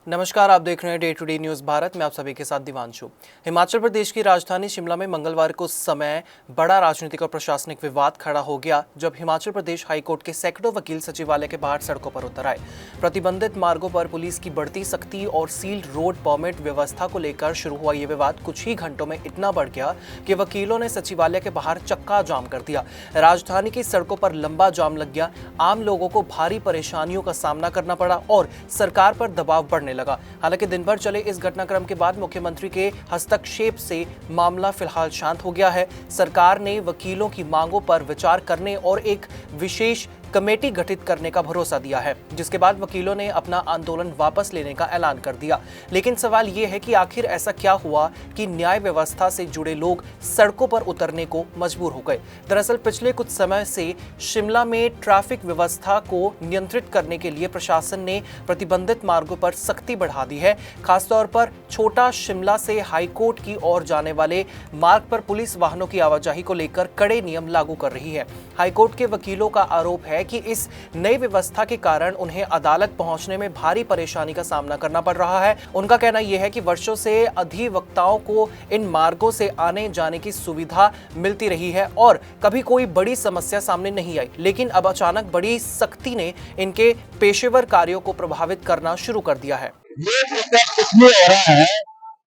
नमस्कार, आप देख रहे हैं day to day news Bharat में। आप सभी के साथ दिवांशु। हिमाचल प्रदेश की राजधानी शिमला में मंगलवार को समय बड़ा राजनीतिक और प्रशासनिक विवाद खड़ा हो गया जब हिमाचल प्रदेश हाईकोर्ट के सैकड़ों वकील सचिवालय के बाहर सड़कों पर उतर आए। प्रतिबंधित मार्गों पर पुलिस की बढ़ती सख्ती और सील्ड रोड परमिट व्यवस्था को लेकर शुरू हुआ ये विवाद कुछ ही घंटों में इतना बढ़ गया कि वकीलों ने सचिवालय के बाहर चक्का जाम कर दिया। राजधानी की सड़कों पर लंबा जाम लग गया। आम लोगों को भारी परेशानियों का सामना करना पड़ा और सरकार पर दबाव बढ़ने लगा। हालांकि दिन भर चले इस घटनाक्रम के बाद मुख्यमंत्री के हस्तक्षेप से मामला फिलहाल शांत हो गया है। सरकार ने वकीलों की मांगों पर विचार करने और एक विशेष कमेटी गठित करने का भरोसा दिया है, जिसके बाद वकीलों ने अपना आंदोलन वापस लेने का ऐलान कर दिया। लेकिन सवाल यह है कि आखिर ऐसा क्या हुआ कि न्याय व्यवस्था से जुड़े लोग सड़कों पर उतरने को मजबूर हो गए। दरअसल पिछले कुछ समय से शिमला में ट्रैफिक व्यवस्था को नियंत्रित करने के लिए प्रशासन ने प्रतिबंधित मार्गों पर सख्ती बढ़ा दी है। खासतौर पर छोटा शिमला से हाईकोर्ट की ओर जाने वाले मार्ग पर पुलिस वाहनों की आवाजाही को लेकर कड़े नियम लागू कर रही है। हाईकोर्ट के वकीलों का आरोप है कि इस नई व्यवस्था के कारण उन्हें अदालत पहुंचने में भारी परेशानी का सामना करना पड़ रहा है। उनका कहना यह है कि वर्षों से अधिवक्ताओं को इन मार्गों से आने जाने की सुविधा मिलती रही है और कभी कोई बड़ी समस्या सामने नहीं आई, लेकिन अब अचानक बड़ी सख्ती ने इनके पेशेवर कार्यों को प्रभावित करना शुरू कर दिया है। ये प्रोटेस्ट इसलिए हो रहा है,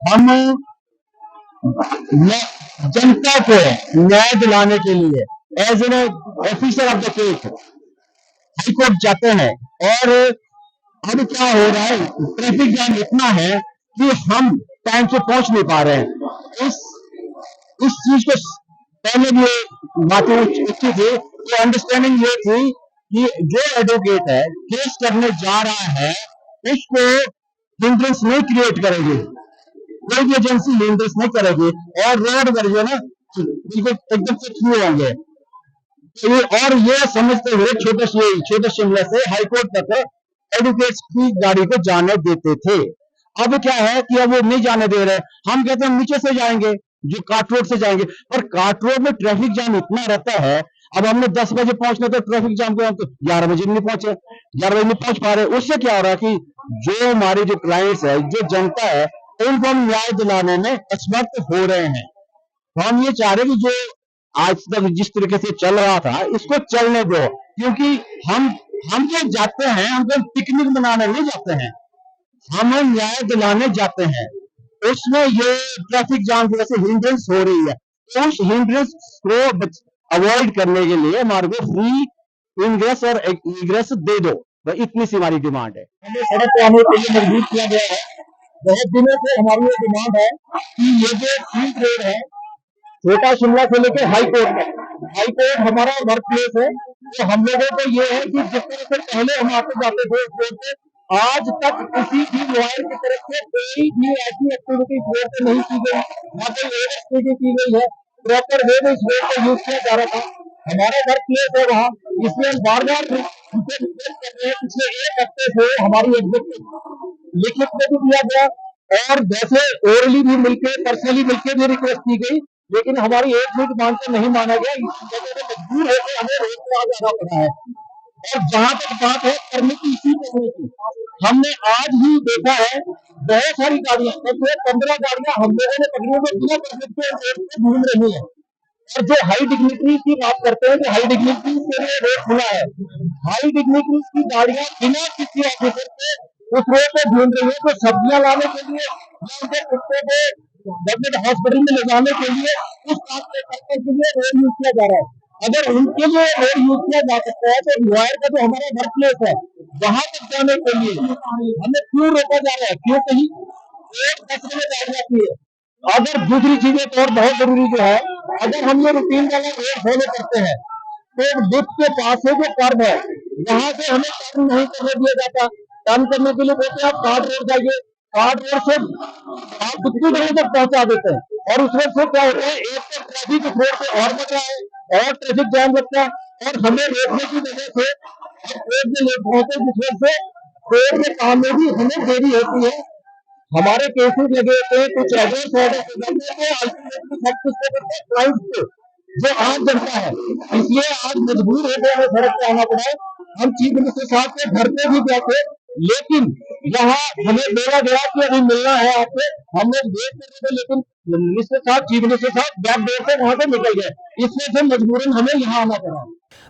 हम जनता को न्याय दिलाने के लिए as an officer of the court high court जाते हैं। और अब क्या हो रहा है, ट्रैफिक जाम इतना है कि हम टाइम से पहुंच नहीं पा रहे हैं। इस चीज को पहले भी बातें उठी थी, तो अंडरस्टैंडिंग ये थी कि जो एडवोकेट है केस करने जा रहा है उसको हिंड्रेंस नहीं क्रिएट करेगी, कोई भी एजेंसी हिंड्रेंस नहीं करेगी और रोड पर जो ना बिल्कुल एकदम से फ्री होंगे। और ये समझते हुए छोटे शिमला से हाईकोर्ट तक एडवोकेट्स की गाड़ी को जाने देते थे। अब क्या है कि अब वो नहीं जाने दे रहे। हम कहते हैं नीचे से जाएंगे, जो काट रोड से जाएंगे, पर काट रोड में ट्रैफिक जाम इतना रहता है। अब हमने 10 बजे पहुंचना तो ट्रैफिक जाम को हम तो 11 बजे नहीं पहुंचे, 11 बजे नहीं पहुंच पा रहे। उससे क्या हो रहा है कि जो हमारे जो क्लाइंट्स है, जो जनता है, उनको हम न्याय दिलाने में असमर्थ हो रहे हैं। तो हम ये चाह रहे कि जो आज तक जिस तरीके से चल रहा था इसको चलने दो, क्योंकि हम जो जाते हैं हम तो पिकनिक मनाने नहीं जाते हैं, हम न्याय दिलाने जाते हैं। उसमें ये ट्रैफिक जाम की वजह से हिंड्रेंस हो रही है, तो उस हिंड्रेंस को अवॉइड करने के लिए हमारे को फ्री इनग्रेस और इग्रेस दे दो। तो इतनी सी हमारी डिमांड है। हमें सड़क पे आने के लिए मजबूर किया गया है। बहुत दिनों से हमारी ये डिमांड है कि ये जो सील्ड रोड है छोटा शिमला से लेकर हाईकोर्ट तक, हाईकोर्ट हमारा वर्क प्लेस है, तो हम लोगों को ये है कि जिस तरह से पहले हम आते जाते थे उस रोड पे, आज तक किसी भी लॉयर की तरफ से कोई भी ऐसी एक्टिविटी रोड पे नहीं की गई, ना कोई ओवर स्पीडिंग की गई है। प्रॉपर वे में इस रोड को यूज किया जा रहा था। हमारा वर्क प्लेस है वहाँ, इसलिए हम बार बार उनसे रिक्वेस्ट कर रहे हैं। पिछले एक हफ्ते से हमारी एग्जिट लिखित में भी दिया गया और वैसे ओरली भी मिलकर पर्सनली मिलकर भी रिक्वेस्ट की गई, लेकिन हमारी एक भी डिमांड को नहीं माना गया। इस वजह से मजबूर होकर हमें रोड पे आ जाना पड़ा है। और जहां तक बात है परमिट इश्यू करने की, हमने आज ही देखा है बहुत सारी गाड़ियां, करीब 15 गाड़ियां हम लोगों ने पकड़ी हुई बिना परमिट के रोड पे घूम रही है। और जो हाई डिग्निटरी की बात करते हैं कि हाई डिग्निटरी के लिए रोड खुला है, हाई डिग्निटरी की गाड़ियां बिना किसी ऑफिसर के उस रोड पे घूम रही है। तो सब्जियां लाने के लिए या उनके कुत्ते को गवर्नमेंट हॉस्पिटल में ले जाने के लिए उस काम के लिए रोड यूज किया जा रहा है। अगर उनके लिए रोड यूज किया जा सकता है तो लॉयर का जो हमारा वर्क प्लेस है वहां तक जाने के लिए हमें क्यों रोका जा रहा है? क्यों कहीं एक फैसले में डाल जाती है। अगर दूसरी चीजें तो और बहुत जरूरी जो है, अगर हम ये रूटीन वाला रोड फॉलो करते हैं तो लिफ्ट के पास से जो कर्व है वहां से हमें टर्न नहीं करने दिया जाता। टर्न करने के लिए बोलते हैं आप कार्ड रोड जाइए, कार्ड रोड से आप कितनी जगह तक पहुंचा देते हैं। और उसमें से क्या होता है, एक तो ट्रैफिक रोड पे और बचा है और ट्रैफिक जाम लगता है और हमें रोकने की वजह से रोड में लेट पहुंचे, जिस वजह से रोड के काम में भी हमें देरी होती है। हमारे केसेस लगे होते हैं, कुछ एड्रेस ऑर्डर जो आम जनता है, इसलिए आज मजबूर होकर हमें सड़क पे आना पड़ा है। हम चीफ मिनिस्टर साहब के घर पे भी गए थे, लेकिन यहाँ हमें बोला गया कि अभी मिलना है आपसे, हम लोग वेट कर रहे थे, लेकिन मिनिस्टर साहब, चीफ मिनिस्टर साहब बैक डोर से वहां से निकल गए, इसमें से मजबूरन हमें यहाँ आना पड़ा।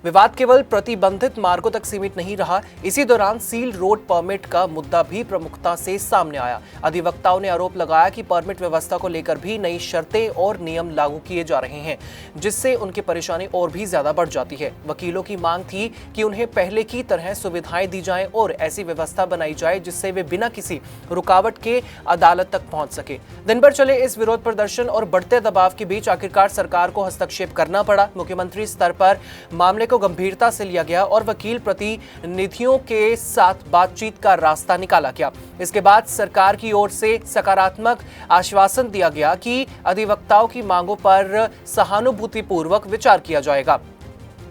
विवाद केवल प्रतिबंधित मार्गों तक सीमित नहीं रहा। इसी दौरान सील रोड परमिट का मुद्दा भी प्रमुखता से सामने आया। अधिवक्ताओं ने आरोप लगाया कि परमिट व्यवस्था को लेकर भी नई शर्तें और नियम लागू किए जा रहे हैं, जिससे उनकी परेशानी और भी ज्यादा बढ़ जाती है। वकीलों की मांग थी कि उन्हें पहले की तरह सुविधाएं दी जाएं और ऐसी व्यवस्था बनाई जाए जिससे वे बिना किसी रुकावट के अदालत तक पहुंच सके। दिन भर चले इस विरोध प्रदर्शन और बढ़ते दबाव के बीच आखिरकार सरकार को हस्तक्षेप करना पड़ा। मुख्यमंत्री स्तर पर मामले को गंभीरता से लिया गया और वकील प्रतिनिधियों के साथ बातचीत का रास्ता निकाला गया। इसके बाद सरकार की ओर से सकारात्मक आश्वासन दिया गया कि अधिवक्ताओं की मांगों पर सहानुभूतिपूर्वक विचार किया जाएगा।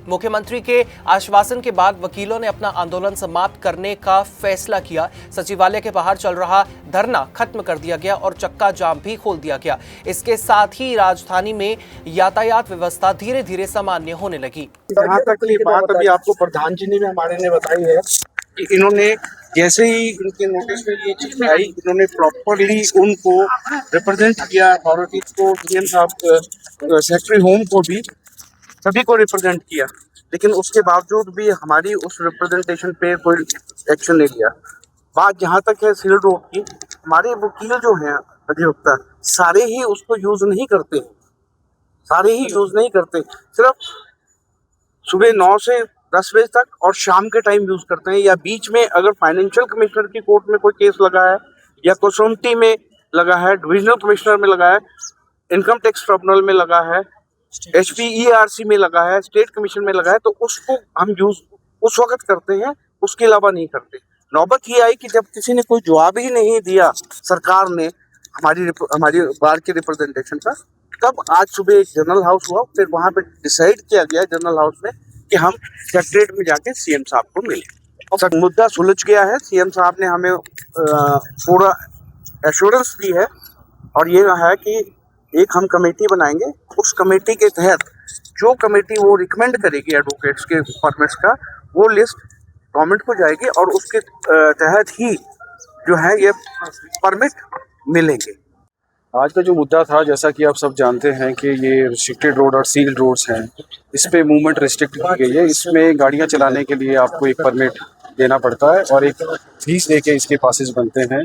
मुख्यमंत्री के आश्वासन के बाद वकीलों ने अपना आंदोलन समाप्त करने का फैसला किया। सचिवालय के बाहर चल रहा धरना खत्म कर दिया गया और चक्का जाम भी खोल दिया गया। इसके साथ ही राजधानी में यातायात व्यवस्था धीरे धीरे सामान्य होने लगी। जहाँ तक ये बात अभी आपको प्रधान जी ने हमारे ने बताई है कि इन्होंने जैसे ही इनके नोटिस में ये चीज आई, इन्होंने प्रॉपरली उनको रिप्रेजेंट किया, अथॉरिटीज को, डीएम साहब, सेक्रेटरी होम को भी, सभी को रिप्रेजेंट किया, लेकिन उसके बावजूद भी हमारी उस रिप्रेजेंटेशन पे कोई एक्शन नहीं लिया। बात जहाँ तक है सील रोड की, हमारे वकील जो हैं अधिवक्ता सारे ही उसको यूज नहीं करते, सारे ही यूज नहीं करते, सिर्फ सुबह 9 से 10 बजे तक और शाम के टाइम यूज करते हैं, या बीच में अगर फाइनेंशियल कमिश्नर की कोर्ट में कोई केस लगा है, या कसौटी में लगा है, डिविजनल कमिश्नर में लगा है, इनकम टैक्स ट्रिब्यूनल में लगा है, HPERC में लगा है, स्टेट कमीशन में लगा है, तो उसको हम यूज उस वक्त करते हैं, उसके अलावा नहीं करते। नौबत ये आई कि जब किसी ने कोई जवाब ही नहीं दिया सरकार ने हमारी बार के रिप्रेजेंटेशन का, तब आज सुबह एक जनरल हाउस हुआ, फिर वहां पे डिसाइड किया गया जनरल हाउस में कि हम सेक्रेटरीट में जाके सीएम साहब को मिले। और मुद्दा सुलझ गया है। सीएम साहब ने हमें पूरा एश्योरेंस दी है और ये है कि एक हम कमेटी बनाएंगे, उस कमेटी के तहत जो कमेटी वो रिकमेंड करेगी एडवोकेट्स के परमिट्स का, वो लिस्ट गवर्नमेंट को जाएगी और उसके तहत ही जो है ये परमिट मिलेंगे। आज का जो मुद्दा था, जैसा कि आप सब जानते हैं कि ये रिस्ट्रिक्टेड रोड और सील्ड रोड्स हैं, इस पे मूवमेंट रिस्ट्रिक्ट की गई है। इसमें गाड़ियां चलाने के लिए आपको एक परमिट देना पड़ता है और एक फीस देके इसके पासेस बनते हैं।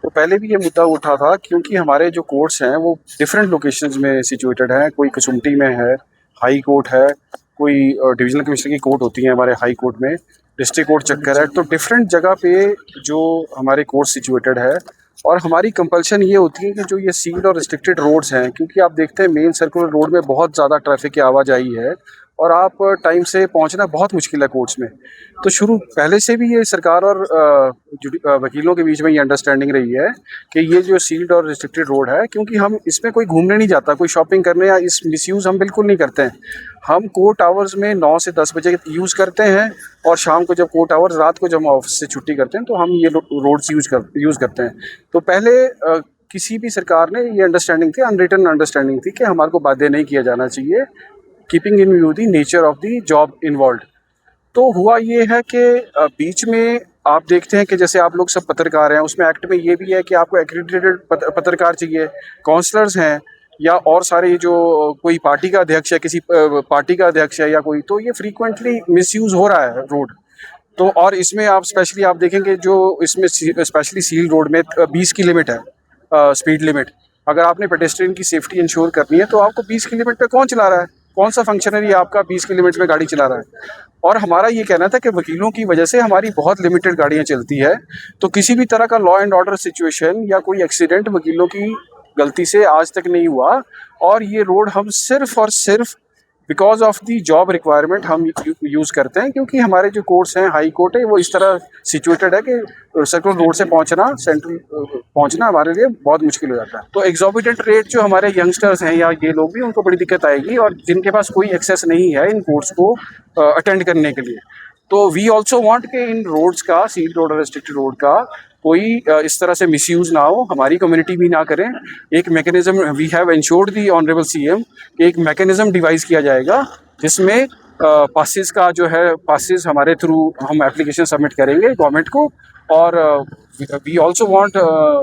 तो पहले भी ये मुद्दा उठा था क्योंकि हमारे जो कोर्ट्स हैं वो डिफरेंट लोकेशंस में सिचुएटेड हैं। कोई कसुमटी में है, हाई कोर्ट है, कोई डिविजनल कमिश्नर की कोर्ट होती है हमारे हाई कोर्ट में, डिस्ट्रिक्ट कोर्ट चक्कर है। तो डिफरेंट जगह पे जो हमारे कोर्ट सिचुएटेड है, और हमारी कंपल्शन ये होती है कि जो ये सील्ड और रिस्ट्रिक्टेड रोड्स हैं, क्योंकि आप देखते हैं मेन सर्कुलर रोड में बहुत ज़्यादा ट्रैफिक की आवाजाही है और आप टाइम से पहुंचना बहुत मुश्किल है कोर्ट्स में। तो पहले से भी ये सरकार और वकीलों के बीच में ये अंडरस्टैंडिंग रही है कि ये जो सील्ड और रिस्ट्रिक्टेड रोड है, क्योंकि हम इसमें कोई घूमने नहीं जाता, कोई शॉपिंग करने, या इस मिसयूज़ हम बिल्कुल नहीं करते हैं। हम कोर्ट आवर्स में 9 से 10 बजे यूज़ करते हैं और शाम को जब कोर्ट आवर्स, रात को जब हम ऑफिस से छुट्टी करते हैं तो हम ये रोड्स यूज़ करते हैं। तो पहले किसी भी सरकार ने ये अंडरस्टैंडिंग थी, अनरिटन अंडरस्टैंडिंग थी कि हमारे को बाध्य नहीं किया जाना चाहिए, keeping in view the nature of the job involve. तो हुआ ये है कि बीच में आप देखते हैं कि जैसे आप लोग सब पत्रकार हैं, उसमें एक्ट में ये भी है कि आपको एक्रेडिटेड पत्रकार चाहिए, काउंसलर्स हैं, या और सारे जो कोई पार्टी का अध्यक्ष है, किसी पार्टी का अध्यक्ष है या कोई, तो ये फ्रीक्वेंटली मिसयूज़ हो रहा है रोड। तो और इसमें आप स्पेशली आप देखेंगे जो इसमें स्पेशली सील रोड में 20 की लिमिट है, स्पीड लिमिट। अगर आपने पेडेस्ट्रियन की सेफ्टी इंश्योर करनी है तो आपको 20 की लिमिट पे कौन चला रहा है, कौन सा फंक्शनरी आपका 20 की लिमिट में गाड़ी चला रहा है। और हमारा ये कहना था कि वकीलों की वजह से हमारी बहुत लिमिटेड गाड़ियाँ चलती है, तो किसी भी तरह का लॉ एंड ऑर्डर सिचुएशन या कोई एक्सीडेंट वकीलों की गलती से आज तक नहीं हुआ। और ये रोड हम सिर्फ और सिर्फ because of the job requirement हम यूज़ करते हैं, क्योंकि हमारे जो कोर्ट्स हैं, हाई कोर्ट है, वो इस तरह सिचुएटेड है कि सर्कुलर रोड से पहुंचना, सेंट्रल पहुंचना हमारे लिए बहुत मुश्किल हो जाता है। तो एग्जॉर्बिटेंट रेट जो हमारे यंगस्टर्स हैं या ये लोग भी, उनको बड़ी दिक्कत आएगी, और जिनके पास कोई एक्सेस नहीं है इन कोर्ट्स को अटेंड करने के लिए। तो वी ऑल्सो वांट कि इन रोड्स का, सील रोड और रिस्ट्रिक्टेड रोड का कोई इस तरह से मिसयूज़ ना हो, हमारी कम्युनिटी भी ना करें। एक mechanism we have ensured the honourable CM, एक मैकेनिज्म डिवाइस किया जाएगा जिसमें पासेस का जो है, पासेस हमारे थ्रू हम एप्लीकेशन सबमिट करेंगे गवर्नमेंट को, और we also want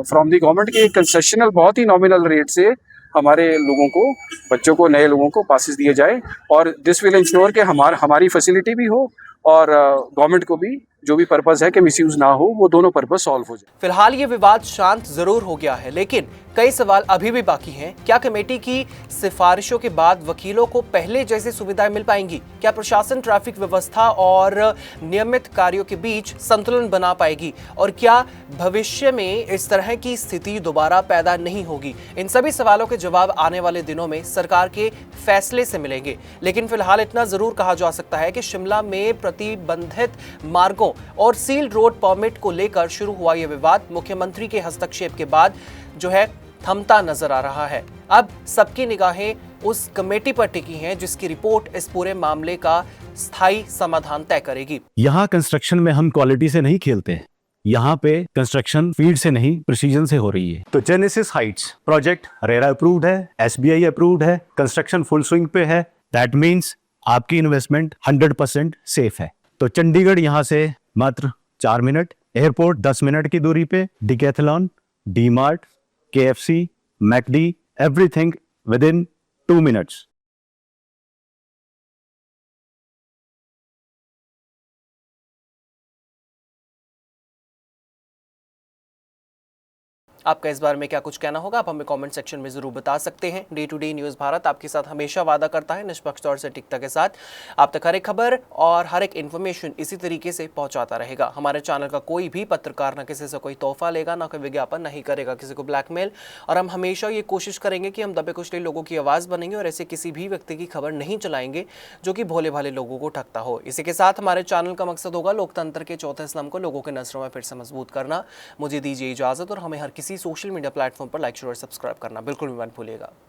from the government कि कंसेशनल बहुत ही नॉमिनल रेट से हमारे लोगों को, बच्चों को, नए लोगों को पासेस दिए जाए, और दिस विल इंश्योर कि हमारी फैसिलिटी भी हो और गवर्नमेंट को भी जो भी पर्पस है कि मिसयूज ना हो, वो दोनों पर्पस सॉल्व हो जाए। फिलहाल ये विवाद शांत जरूर हो गया है, लेकिन कई सवाल अभी भी बाकी हैं। क्या कमेटी की सिफारिशों के बाद वकीलों को पहले जैसी सुविधाएं मिल पाएंगी? क्या प्रशासन ट्रैफिक व्यवस्था और नियमित कार्यों के बीच संतुलन बना पाएगी? और क्या भविष्य में इस तरह की स्थिति दोबारा पैदा नहीं होगी? इन सभी सवालों के जवाब आने वाले दिनों में सरकार के फैसले से मिलेंगे। लेकिन फिलहाल इतना जरूर कहा जा सकता है कि शिमला में प्रतिबंधित मार्गों और सील्ड रोड परमिट को लेकर शुरू हुआ यह विवाद मुख्यमंत्री के हस्तक्षेप के बाद जो है थमता नजर आ रहा है। अब सबकी निगाहें उस कमेटी पर टिकी हैं जिसकी रिपोर्ट इस पूरे मामले का स्थायी समाधान तय करेगी। यहाँ कंस्ट्रक्शन में हम क्वालिटी से नहीं खेलते हैं। यहाँ पे कंस्ट्रक्शन फील्ड से नहीं, प्रिसीजन से हो रही है। तो genesis Heights project RERA approved है, SBI अप्रूव्ड है, कंस्ट्रक्शन फुल स्विंग पे है। दैट मीन्स आपकी इन्वेस्टमेंट 100% सेफ है। तो चंडीगढ़ यहाँ से मात्र 4 मिनट, एयरपोर्ट 10 मिनट की दूरी पे, decathlon, DMart, KFC, McD, everything with in 2 minutes. आपका इस बारे में क्या कुछ कहना होगा, आप हमें कमेंट सेक्शन में जरूर बता सकते हैं। Day to day news Bharat आपके साथ हमेशा वादा करता है निष्पक्ष तौर से टिकता के साथ आप तक हर एक खबर और हर एक इन्फॉर्मेशन इसी तरीके से पहुंचाता रहेगा। हमारे चैनल का कोई भी पत्रकार ना किसी से कोई तोहफा लेगा, ना कोई विज्ञापन, नहीं करेगा किसी को ब्लैकमेल, और हम हमेशा ये कोशिश करेंगे कि हम दबे कुचले लोगों की आवाज़ बनेंगे और ऐसे किसी भी व्यक्ति की खबर नहीं चलाएंगे जो कि भोले भाले लोगों को ठगता हो। इसी के साथ हमारे चैनल का मकसद होगा लोकतंत्र के चौथे स्तंभ को लोगों के नजरों में फिर से मजबूत करना। मुझे दीजिए इजाजत और हमें हर किसी सोशल मीडिया प्लेटफॉर्म पर लाइक, शेयर और सब्सक्राइब करना बिल्कुल भी मत भूलिएगा।